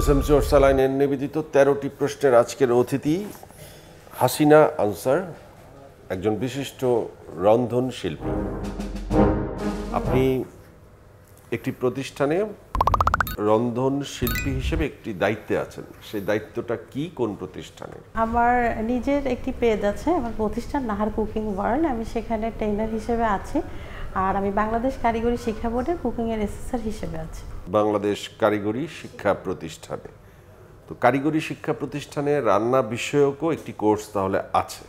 SMC অর্সালাইনের নিবেদিত 13টি প্রশ্নের আজকের অতিথি হাসিনা আনসার, একজন বিশিষ্ট রন্ধন শিল্পী। আপনি একটি প্রতিষ্ঠানে রন্ধন শিল্পী হিসেবে একটি দায়িত্বে আছেন, সেই দায়িত্বটা কি, কোন প্রতিষ্ঠানে? আমার নিজের একটি পেজ আছে, আমার প্রতিষ্ঠান নাহার কুকিং ওয়ার্ল্ড। আমি সেখানে ট্রেনার হিসেবে আছি, আর আমি বাংলাদেশ কারিগরি শিক্ষা বোর্ডের কুকিংয়ের এসএসআর হিসেবে আছি। বাংলাদেশ কারিগরি শিক্ষা প্রতিষ্ঠানে। তো কারিগরি শিক্ষা প্রতিষ্ঠানে রান্না বিষয়কও একটি কোর্স তাহলে আছে।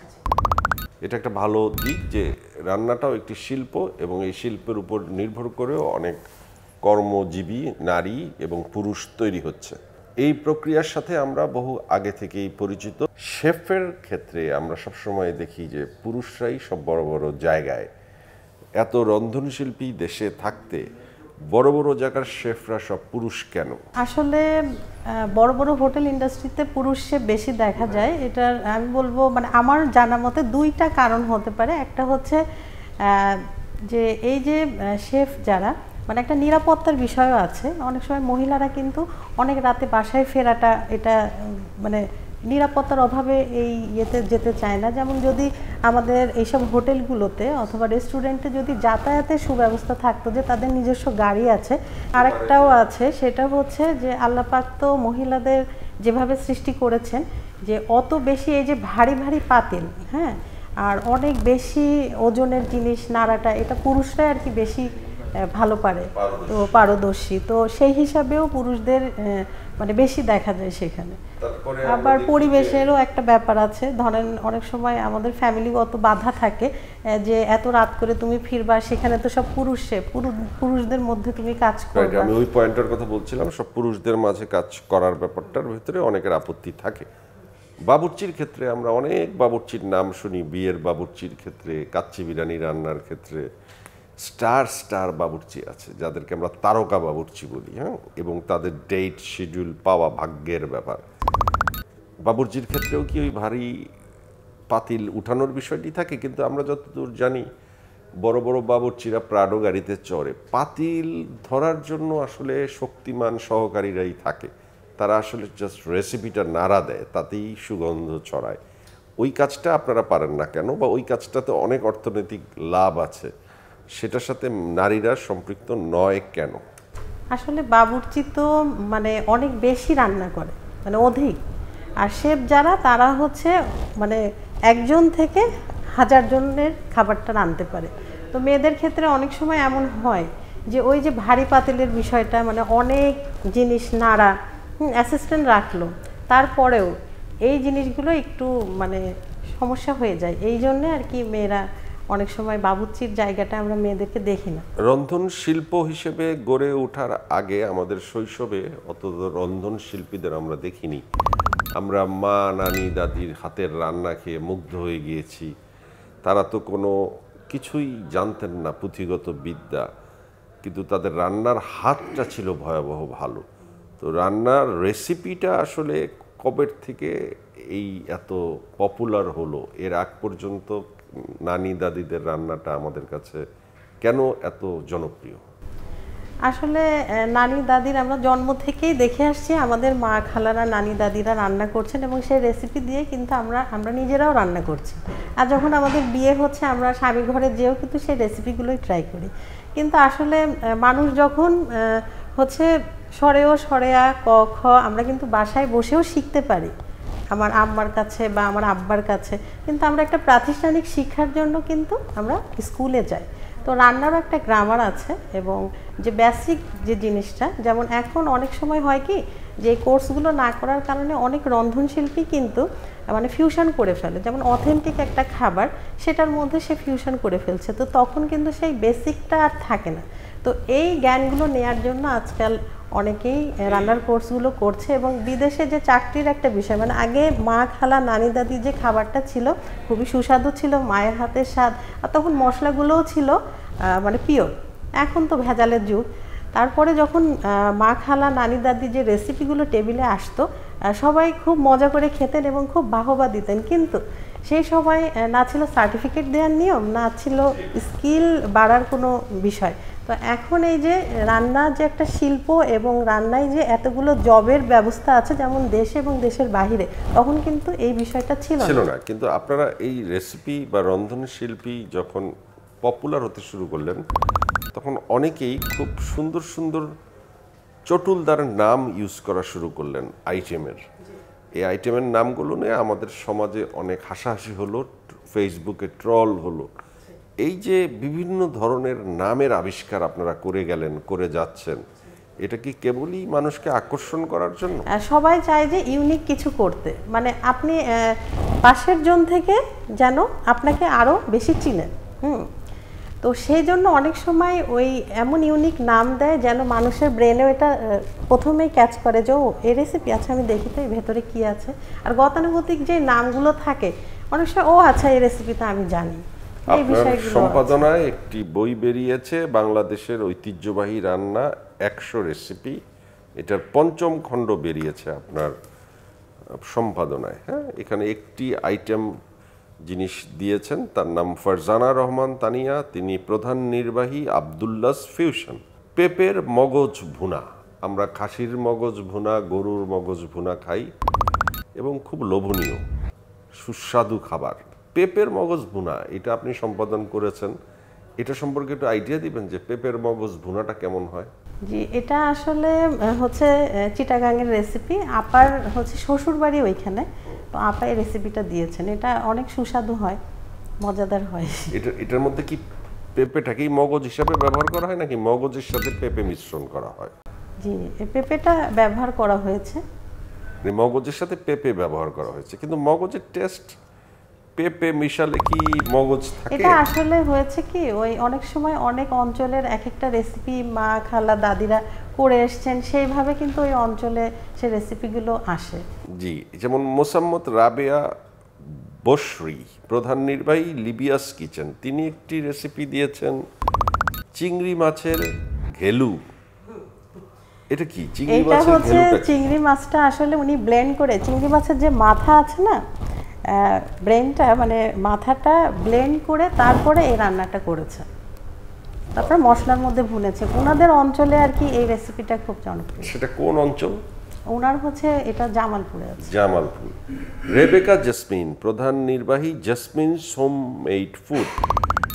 এটা একটা ভালো দিক যে রান্নাটাও একটি শিল্প এবং এই শিল্পের উপর নির্ভর করেও অনেক কর্মজীবী নারী এবং পুরুষ তৈরি হচ্ছে। এই প্রক্রিয়ার সাথে আমরা বহু আগে থেকেই পরিচিত। শেফের ক্ষেত্রে আমরা সবসময় দেখি যে পুরুষরাই সব বড় বড় জায়গায়, এত রন্ধনশিল্পী দেশে থাকতে বড় বড় জায়গার শেফরা সব পুরুষ কেন? আসলে বড় বড় হোটেল ইন্ডাস্ট্রিতে পুরুষ শেফ বেশি দেখা যায়। এটার আমি বলবো মানে আমার জানা মতে দুইটা কারণ হতে পারে। একটা হচ্ছে যে এই যে শেফ যারা, মানে একটা নিরাপত্তার বিষয়ও আছে। অনেক সময় মহিলারা কিন্তু অনেক রাতে বাসায় ফেরাটা এটা মানে নিরাপত্তার অভাবে এই ইয়েতে যেতে চায় না। যেমন যদি আমাদের এইসব হোটেলগুলোতে অথবা রেস্টুরেন্টে যদি যাতায়াতের সুব্যবস্থা থাকতো, যে তাদের নিজস্ব গাড়ি আছে। আরেকটাও আছে, সেটা হচ্ছে যে আল্লাহ পাক তো মহিলাদের যেভাবে সৃষ্টি করেছেন যে অত বেশি এই যে ভারী ভারী পাতিল, হ্যাঁ, আর অনেক বেশি ওজনের জিনিস নাড়াটা, এটা পুরুষরাই আর কি বেশি ভালো পারে, তো পারদর্শী। তো সেই হিসাবেও পুরুষদের মানে বেশি দেখা যায় সেখানে। আবার পরিবেশেরও একটা ব্যাপার আছে। ধরেন অনেক সময় আমাদের ফ্যামিলিগত বাধা থাকে যে এত রাত করে তুমি ফিরবা, সেখানে তো সব পুরুষদের মধ্যে তুমি কাজ করবে। আমি ওই পয়েন্টের কথা বলছিলাম, সব পুরুষদের মাঝে কাজ করার ব্যাপারটার ভিতরে অনেকের আপত্তি থাকে। বাবুর্চির ক্ষেত্রে আমরা অনেক বাবুর্চির নাম শুনি, বিয়ের বাবুর্চির ক্ষেত্রে, কাচ্চি বিরিয়ানি রান্নার ক্ষেত্রে স্টার বাবুর্চি আছে, যাদেরকে আমরা তারকা বাবুর্চি বলি, হ্যাঁ, এবং তাদের ডেট শিডিউল পাওয়া ভাগ্যের ব্যাপার। বাবুর্চির ক্ষেত্রেও কি ওই ভারী পাতিল উঠানোর বিষয়টি থাকে? কিন্তু আমরা যতদূর জানি বড় বড় বাবুর্চিরা প্রাডো গাড়িতে চড়ে, পাতিল ধরার জন্য আসলে শক্তিমান সহকারীরাই থাকে। তারা আসলে জাস্ট রেসিপিটা নাড়া দেয়, তাতেই সুগন্ধ ছড়ায়। ওই কাজটা আপনারা পারেন না কেন? বা ওই কাজটাতে অনেক অর্থনৈতিক লাভ আছে, সেটার সাথে নারীরা সম্পৃক্ত নয় কেন? আসলে বাবুর্চি তো মানে অনেক বেশি রান্না করে, মানে অধিক। আর শেফ যারা, তারা হচ্ছে মানে একজন থেকে 1000 জনের খাবারটা রাঁধতে পারে। তো মেয়েদের ক্ষেত্রে অনেক সময় এমন হয় যে ওই যে ভারী পাতিলের বিষয়টা, মানে অনেক জিনিস নাড়া, অ্যাসিস্ট্যান্ট রাখলো, তারপরেও এই জিনিসগুলো একটু মানে সমস্যা হয়ে যায়। এই জন্যে আর কি মেয়েরা অনেক সময় বাবুর্চির জায়গাটা আমরা মেয়েদেরকে দেখি না। রন্ধন শিল্প হিসেবে গড়ে ওঠার আগে আমাদের শৈশবে অত রন্ধন শিল্পীদের আমরা দেখিনি। আমরা মা, নানি, দাদির হাতের রান্না খেয়ে মুগ্ধ হয়ে গিয়েছি। তারা তো কোনো কিছুই জানতেন না, পুঁথিগত বিদ্যা, কিন্তু তাদের রান্নার হাতটা ছিল ভয়াবহ ভালো। তো রান্নার রেসিপিটা আসলে কবে থেকে এই এত পপুলার হলো? এর আগ পর্যন্ত নানি দাদিদের রান্নাটা আমাদের কাছে কেন এত জনপ্রিয়? আসলে নানি দাদির আমরা জন্ম থেকেই দেখে আসছি, আমাদের মা খালারা নানি দাদিরা রান্না করছেন এবং সেই রেসিপি দিয়ে কিন্তু আমরা নিজেরাও রান্না করছি। আর যখন আমাদের বিয়ে হচ্ছে, আমরা স্বামী ঘরে যেও কিন্তু সেই রেসিপিগুলোই ট্রাই করি। কিন্তু আসলে মানুষ যখন হচ্ছে সরেয়া ক খ আমরা কিন্তু বাসায় বসেও শিখতে পারি, আমার আম্মার কাছে বা আমার আব্বার কাছে। কিন্তু আমরা একটা প্রাতিষ্ঠানিক শিক্ষার জন্য কিন্তু আমরা স্কুলে যাই। তো রান্নারও একটা গ্রামার আছে এবং যে বেসিক যে জিনিসটা, যেমন এখন অনেক সময় হয় কি যে কোর্সগুলো না করার কারণে অনেক রন্ধনশিল্পী কিন্তু মানে ফিউশন করে ফেলে। যেমন অথেন্টিক একটা খাবার, সেটার মধ্যে সে ফিউশন করে ফেলছে, তো তখন কিন্তু সেই বেসিকটা আর থাকে না। তো এই জ্ঞানগুলো নেয়ার জন্য আজকাল অনেকেই রান্নার কোর্সগুলো করছে। এবং বিদেশে যে চাকরির একটা বিষয়, মানে আগে মা খালা নানি দাদির যে খাবারটা ছিল খুবই সুস্বাদু ছিল, মায়ের হাতের স্বাদ, আর তখন মশলাগুলোও ছিল মানে পিওর। এখন তো ভেজালের যুগ। তারপরে যখন মা খালা নানি দাদি যে রেসিপিগুলো টেবিলে আসতো, সবাই খুব মজা করে খেতেন এবং খুব বাহবা দিতেন। কিন্তু সেই সময় না ছিল সার্টিফিকেট দেওয়ার নিয়ম, না ছিল স্কিল বাড়ার কোনো বিষয়। তো তো এখন এই যে রান্না যে একটা শিল্প এবং রান্নায় যে এতগুলো জবের ব্যবস্থা আছে যেমন দেশে এবং দেশের বাহিরে, তখন কিন্তু এই বিষয়টা ছিল না। কিন্তু আপনারা এই রেসিপি বা রন্ধন শিল্পী যখন পপুলার হতে শুরু করলেন, তখন অনেকেই খুব সুন্দর সুন্দর চটুলদার নাম ইউজ করা শুরু করলেন আইটেমের। এই আইটেমের নামগুলো নিয়ে আমাদের সমাজে অনেক হাসাহাসি হলো, ফেসবুকে ট্রল হলো। এই যে বিভিন্ন ধরনের নামের আবিষ্কার আপনারা করে গেলেন, করে যাচ্ছেন, এটা কি কেবলই মানুষকে আকর্ষণ করার জন্য? সবাই চায় যে ইউনিক কিছু করতে, মানে আপনি পাশের জন থেকে যেন আপনাকে আরও বেশি চিনেন। তো সেই জন্য অনেক সময় ওই এমন ইউনিক নাম দেয় যেন মানুষের ব্রেনেও এটা প্রথমেই ক্যাচ করে যে ও এই রেসিপি আছে, আমি দেখি তো এই ভেতরে কী আছে। আর গতানুগতিক যে নামগুলো থাকে অনেক সময় ও আচ্ছা এই রেসিপিটা আমি জানি। আপনার সম্পাদনায় একটি বই বেরিয়েছে, বাংলাদেশের ঐতিহ্যবাহী রান্না 100 রেসিপি। এটার 5ম খণ্ড বেরিয়েছে আপনার সম্পাদনায়। হ্যাঁ, এখানে একটি আইটেম জিনিস দিয়েছেন, তার নাম ফারজানা রহমান তানিয়া, তিনি প্রধান নির্বাহী আব্দুল্লাস ফিউশন। পেঁপের মগজ ভুনা। আমরা খাসির মগজ ভুনা, গরুর মগজ ভুনা খাই এবং খুব লোভনীয় সুস্বাদু খাবার। পেঁপের মগজ ভুনা, এটা আপনি সম্পাদন করেছেন, এটা সম্পর্কে একটু আইডিয়া দিবেন যে পেঁপের মগজ ভুনাটা কেমন হয়? জি, এটা আসলে হচ্ছে চিটাগাংয়ের রেসিপি। আপার হচ্ছে শ্বশুর বাড়ি ওইখানে, তো আপা এই রেসিপিটা দিয়েছেন। এটা অনেক সুস্বাদু হয়, মজাদার হয়। এটার মধ্যে কি পেঁপেটাকেই মগজ হিসাবে ব্যবহার করা হয় নাকি মগজের সাথে পেঁপে মিশ্রণ করা হয়? জি, এই পেঁপেটা ব্যবহার করা হয়েছে। মগজের সাথে পেঁপে ব্যবহার করা হয়েছে, কিন্তু মগজের টেস্ট পেঁপে মিশালে কি মগজ থাকে? এটা আসলে হয়েছে কি, ওই অনেক সময় অনেক অঞ্চলের এক একটা রেসিপি মা খালা দাদিরা করে এসছেন, সেইভাবে কিন্তু ওই অঞ্চলে সে রেসিপিগুলো আসে। জি, যেমন মোসাম্মত রাবেয়া বসরি, প্রধান নির্বাহী লিবিয়াস কিচেন, তিনি একটি রেসিপি দিয়েছেন চিংড়ি মাছের ঘেলু। এটা কি চিংড়ি মাছের ঘেলুটা? চিংড়ি মাছটা আসলে উনি ব্লেন্ড করে, চিংড়ি মাছের যে মাথা আছে না, ব্রেনটা মানে মাথাটা ব্লেন্ড করে তারপরে এই রান্নাটা করেছে, তারপর মশলার মধ্যে ভুনেছে। ওনাদের অঞ্চলে আর কি এই রেসিপিটা খুব জনপ্রিয়। সেটা কোন অঞ্চল? ওনার হচ্ছে এটা জামালপুরে আছে। জামালপুর। রেবেকা জেসমিন, প্রধান নির্বাহী জেসমিন হোমমেড ফুড,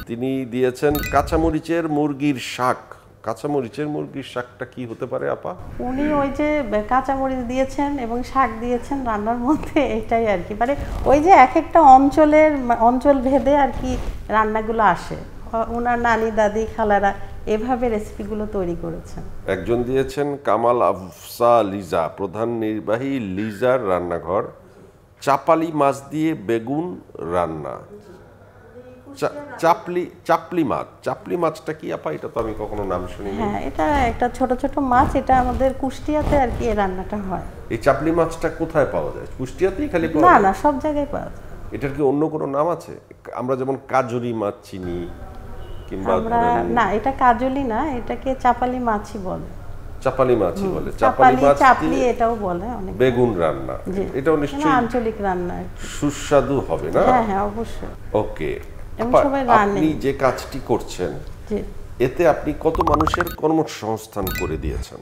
তিনি দিয়েছেন কাঁচামরিচের মুরগির শাক। কাঁচামরিচের মুরগির শাকটা কি হতে পারে আপা? উনি ওই যে কাঁচামরিচ দিয়েছেন এবং শাক দিয়েছেন রান্নার মধ্যে, এটাই আর কি, মানে ওই যে এক একটা অঞ্চল ভেদে আর কি রান্নাগুলো আসে। ওনার নানি দাদি খালারা এভাবে রেসিপিগুলো তৈরি করেছেন। একজন দিয়েছেন কামাল আফসা লিজা, প্রধান নির্বাহী লিজার রান্নাঘর, চাপালি মাছ দিয়ে বেগুন রান্না। চাপলি মাছটা কি আপা? এটা তো আমি কখনো নাম শুনিনি। হ্যাঁ, এটা একটা ছোট ছোট মাছ, এটা আমাদের কুষ্টিয়াতে আর কি এই রান্নাটা হয়। এই চাপলি মাছটা কোথায় পাওয়া যায়? কুষ্টিয়াতেই খালি পাওয়া যায়? না, সব জায়গায় পাওয়া যায়। এটার কি অন্য কোনো নাম আছে? আমরা যেমন কাজলি মাছ চিনি, কিংবা না, এটা কাজলি না, এটাকে চাপালি মাছই বলে। চাপালি মাছই বলে। চাপলি এটাও বলে অনেক। বেগুন রান্না, এটাও নিশ্চয়ই আঞ্চলিক রান্না, সুস্বাদু হবে না? হ্যাঁ, অবশ্যই। ওকে, আপনি যে কাজটি করছেন এতে আপনি কত মানুষের কর্মসংস্থান করে দিয়েছেন?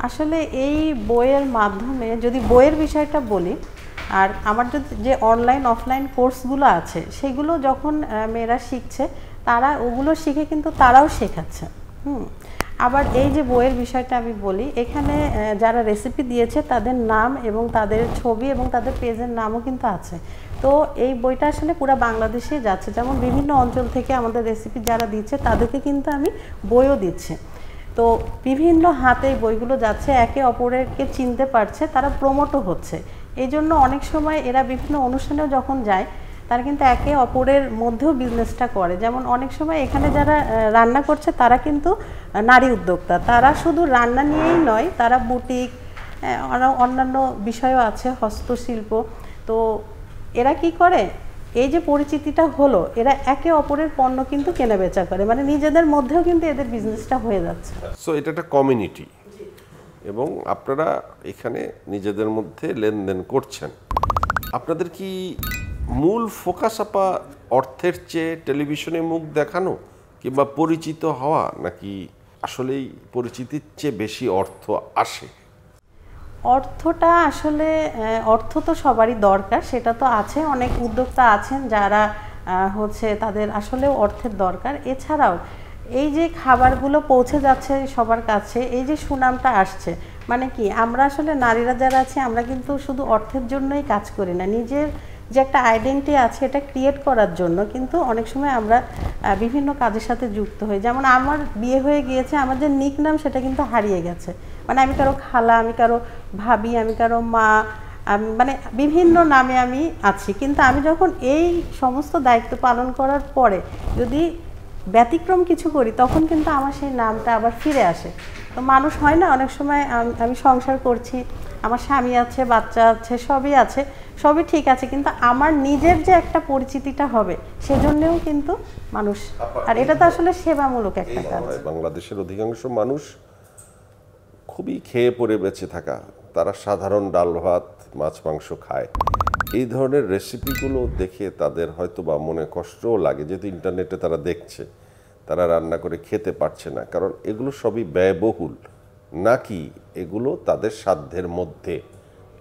আসলে এই বইয়ের মাধ্যমে, যদি বইয়ের বিষয়টা বলি, আর আমার যে অনলাইন অফলাইন কোর্সগুলো আছে সেগুলো যখন মেয়েরা শিখছে, তারা ওগুলো শিখে কিন্তু তারাও শেখাচ্ছে। আবার এই যে বইয়ের বিষয়টা আমি বলি, এখানে যারা রেসিপি দিয়েছে তাদের নাম এবং তাদের ছবি এবং তাদের পেজের নামও কিন্তু আছে। তো এই বইটা আসলে পুরো বাংলাদেশে যাচ্ছে, যেমন বিভিন্ন অঞ্চল থেকে আমাদের রেসিপি যারা দিচ্ছে তাদেরকে কিন্তু আমি বইও দিচ্ছি। তো বিভিন্ন হাতে এই বইগুলো যাচ্ছে, একে অপরকে চিনতে পারছে, তারা প্রমোটও হচ্ছে। এই জন্য অনেক সময় এরা বিভিন্ন অনুষ্ঠানেও যখন যায়, তারা কিন্তু একে অপরের মধ্যেও বিজনেসটা করে। যেমন অনেক সময় এখানে যারা রান্না করছে তারা কিন্তু নারী উদ্যোক্তা, তারা শুধু রান্না নিয়েই নয়, তারা বুটিক, অন্যান্য বিষয়ও আছে, হস্তশিল্প। তো এরা কি করে, এই যে পরিচিতিটা হলো, এরা একে অপরের পণ্য কিন্তু কেনা বেচা করে, মানে নিজেদের মধ্যেও কিন্তু এদের বিজনেসটা হয়ে যাচ্ছে। সো এটা একটা কমিউনিটি এবং আপনারা এখানে নিজেদের মধ্যে লেনদেন করছেন। আপনাদের কি মূল ফোকাস আপা অর্থের চেয়ে টেলিভিশনে মুখ দেখানো, কিংবা পরিচিত হওয়া, নাকি আসলেই পরিচিতির চেয়ে বেশি অর্থ আসে? অর্থটা আসলে অর্থ তো সবারই দরকার, সেটা তো আছে। অনেক উদ্যোক্তা আছেন যারা হচ্ছে তাদের আসলেও অর্থের দরকার। এছাড়াও এই যে খাবারগুলো পৌঁছে যাচ্ছে সবার কাছে, এই যে সুনামটা আসছে, মানে কি আমরা আসলে নারীরা যারা আছি আমরা কিন্তু শুধু অর্থের জন্যই কাজ করি না, নিজের যে একটা আইডেন্টিটি আছে এটা ক্রিয়েট করার জন্য কিন্তু অনেক সময় আমরা বিভিন্ন কাজের সাথে যুক্ত হই। যেমন আমার বিয়ে হয়ে গিয়েছে, আমার যে নিক নাম সেটা কিন্তু হারিয়ে গেছে। মানে আমি কারো খালা, আমি কারো ভাবি, আমি কারো মা, মানে বিভিন্ন নামে আমি আছি। কিন্তু আমি যখন এই সমস্ত দায়িত্ব পালন করার পরে যদি ব্যতিক্রম কিছু করি তখন কিন্তু আমার সেই নামটা আবার ফিরে আসে। তো মানুষ হয় না অনেক সময় আমি সংসার করছি, আমার স্বামী আছে, বাচ্চা আছে, সবই আছে, সবই ঠিক আছে, কিন্তু আমার নিজের যে একটা পরিচিতিটা হবে সেজন্যও কিন্তু মানুষ, আর এটা তো আসলে সেবামূলক একটা কাজ। বাংলাদেশের অধিকাংশ মানুষ খুবই খেয়ে পরে বেঁচে থাকা, তারা সাধারণ ডাল ভাত মাছ মাংস খায়। এই ধরনের রেসিপিগুলো দেখে তাদের হয়তো বা মনে কষ্টও লাগে, যেহেতু ইন্টারনেটে তারা দেখছে, তারা রান্না করে খেতে পারছে না। কারণ এগুলো সবই ব্যয়বহুল, নাকি এগুলো তাদের সাধ্যের মধ্যে?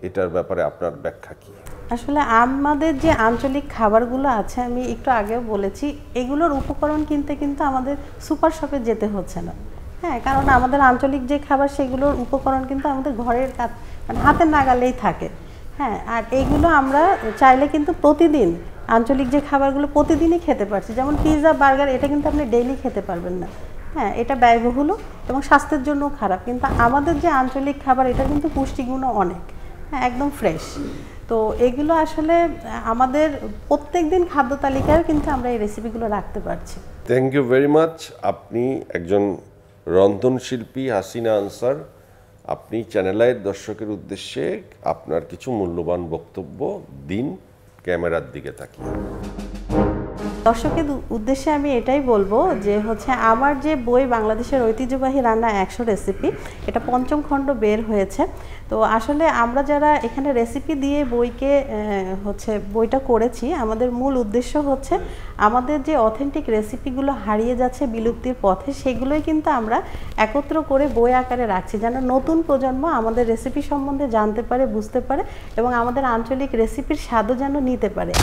এটার ব্যাপারে আপনার ব্যাখ্যা কি? আসলে আমাদের যে আঞ্চলিক খাবারগুলো আছে, আমি একটু আগেও বলেছি, এগুলোর উপকরণ কিনতে কিন্তু আমাদের সুপার শপে যেতে হচ্ছে না। হ্যাঁ, কারণ আমাদের আঞ্চলিক যে খাবার সেগুলোর উপকরণ কিন্তু আমাদের ঘরের কাজ, মানে হাতের নাগালেই থাকে। হ্যাঁ, আর এইগুলো আমরা চাইলে কিন্তু প্রতিদিন আঞ্চলিক যে খাবারগুলো প্রতিদিনই খেতে পারছি। যেমন পিৎজা, বার্গার, এটা কিন্তু আপনি ডেইলি খেতে পারবেন না। হ্যাঁ, এটা ব্যয়বহুল এবং স্বাস্থ্যের জন্যও খারাপ। কিন্তু আমাদের যে আঞ্চলিক খাবার এটা কিন্তু পুষ্টিগুণও অনেক, হ্যাঁ, একদম ফ্রেশ। তো এগুলো আসলে আমাদের প্রত্যেক দিন খাদ্য তালিকায় কিন্তু আমরা এই রেসিপিগুলো রাখতে পারছি। Thank you very much. আপনি একজন রন্ধনশিল্পী হাসিনা আনসার, আপনি চ্যানেল আইয়ের দর্শকের উদ্দেশ্যে আপনার কিছু মূল্যবান বক্তব্য দিন, ক্যামেরার দিকে তাকিয়ে। দর্শকের উদ্দেশ্যে আমি এটাই বলবো যে হচ্ছে আমার যে বই বাংলাদেশের ঐতিহ্যবাহী রান্না 100 রেসিপি, এটা 5ম খণ্ড বের হয়েছে। তো আসলে আমরা যারা এখানে রেসিপি দিয়ে বইটা করেছি, আমাদের মূল উদ্দেশ্য হচ্ছে আমাদের যে অথেন্টিক রেসিপিগুলো হারিয়ে যাচ্ছে বিলুপ্তির পথে, সেগুলোই কিন্তু আমরা একত্র করে বই আকারে রাখছি, যেন নতুন প্রজন্ম আমাদের রেসিপি সম্বন্ধে জানতে পারে, বুঝতে পারে এবং আমাদের আঞ্চলিক রেসিপির স্বাদও যেন নিতে পারে।